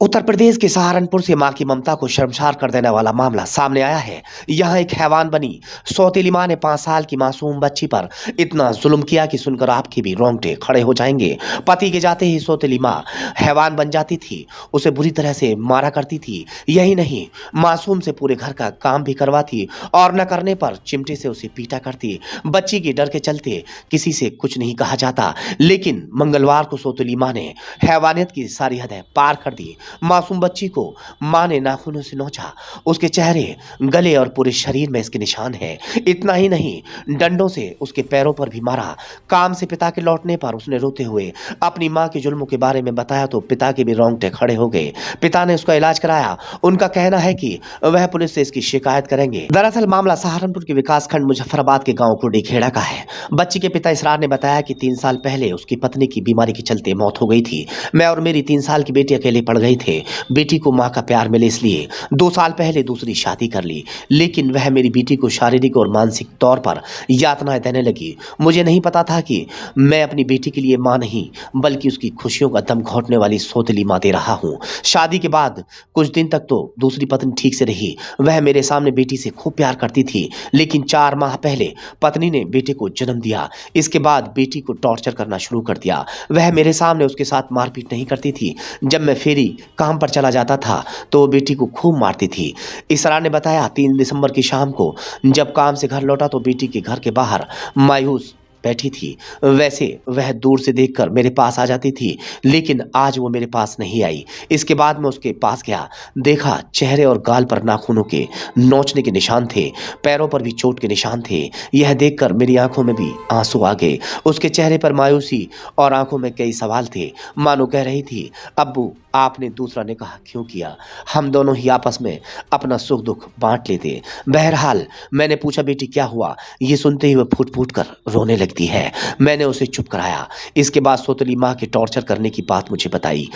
उत्तर प्रदेश के सहारनपुर से मां की ममता को शर्मसार कर देने वाला मामला सामने आया है। यहाँ एक हैवान बनी सौतेली मां ने 5 साल की मासूम बच्ची पर इतना जुल्म किया कि सुनकर आपके भी रोंगटे खड़े हो जाएंगे। पति के जाते ही सौतेली मां हैवान बन जाती थी, उसे बुरी तरह से मारा करती थी। यही नहीं, मासूम से पूरे घर का काम भी करवाती और न करने पर चिमटे से उसे पीटा करती। बच्ची के डर के चलते किसी से कुछ नहीं कहा जाता, लेकिन मंगलवार को सौतेली मां ने हैवानियत की सारी हदें पार कर दी। मासूम बच्ची को मां ने नाखूनों से नोचा, उसके चेहरे, गले और पूरे शरीर में इसके निशान हैं। इतना ही नहीं, डंडों से उसके पैरों पर भी मारा। काम से पिता के लौटने पर उसने रोते हुए अपनी मां के जुल्मों के बारे में बताया तो पिता के भी रोंगटे खड़े हो गए। पिता ने उसका इलाज कराया। उनका कहना है कि वह पुलिस से इसकी शिकायत करेंगे। दरअसल मामला सहारनपुर के विकासखंड मुजफ्फराबाद के गांव कुर्डीखेड़ा का है। बच्ची के पिता इसरार ने बताया कि 3 साल पहले उसकी पत्नी की बीमारी के चलते मौत हो गई थी। मैं और मेरी 3 साल की बेटी अकेले पड़ गए थे। बेटी को माँ का प्यार मिले इसलिए 2 साल पहले दूसरी शादी कर ली, लेकिन वह मेरी बेटी को शारीरिक और मानसिक तौर पर यातनाएं देने लगी। मुझे नहीं पता था कि मैं अपनी बेटी के लिए माँ नहीं, बल्कि उसकी खुशियों का दम घोंटने वाली सौतेली माँ दे रहा हूँ। शादी के बाद कुछ दिन तक तो दूसरी पत्नी ठीक से रही, वह मेरे सामने बेटी से खूब प्यार करती थी, लेकिन 4 माह पहले पत्नी ने बेटे को जन्म दिया। इसके बाद बेटी को टॉर्चर करना शुरू कर दिया। वह मेरे सामने उसके साथ मारपीट नहीं करती थी। जब मैं फेरी काम पर चला जाता था तो वो बेटी को खूब मारती थी। इसरा ने बताया 3 दिसंबर की शाम को जब काम से घर लौटा तो बेटी के घर के बाहर मायूस बैठी थी। वैसे वह दूर से देखकर मेरे पास आ जाती थी, लेकिन आज वो मेरे पास नहीं आई। इसके बाद मैं उसके पास गया, देखा चेहरे और गाल पर नाखूनों के नोचने के निशान थे, पैरों पर भी चोट के निशान थे। यह देखकर मेरी आंखों में भी आंसू आ गए। उसके चेहरे पर मायूसी और आंखों में कई सवाल थे, मानो कह रही थी, अब्बू आपने दूसरा निकाह क्यों किया? हम दोनों ही आपस में अपना सुख दुख बांट लेते। बहरहाल मैंने पूछा बेटी क्या हुआ? ये सुनते ही वह फूट फूट कर रोने लगती है। मैंने उसे चुप कराया। इसके बाद सौतेली माँ के टॉर्चर करने की बात मुझे बताई।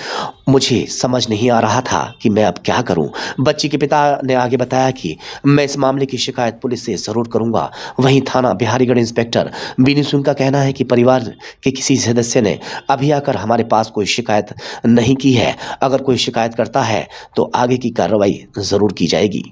मुझे समझ नहीं आ रहा था कि मैं अब क्या करूं। बच्ची के पिता ने आगे बताया कि मैं इस मामले की शिकायत पुलिस से जरूर करूंगा। वहीं थाना बिहारीगढ़ इंस्पेक्टर बीनी सिंह का कहना है कि परिवार के किसी सदस्य ने अभी आकर हमारे पास कोई शिकायत नहीं की है। अगर कोई शिकायत करता है तो आगे की कार्रवाई जरूर की जाएगी।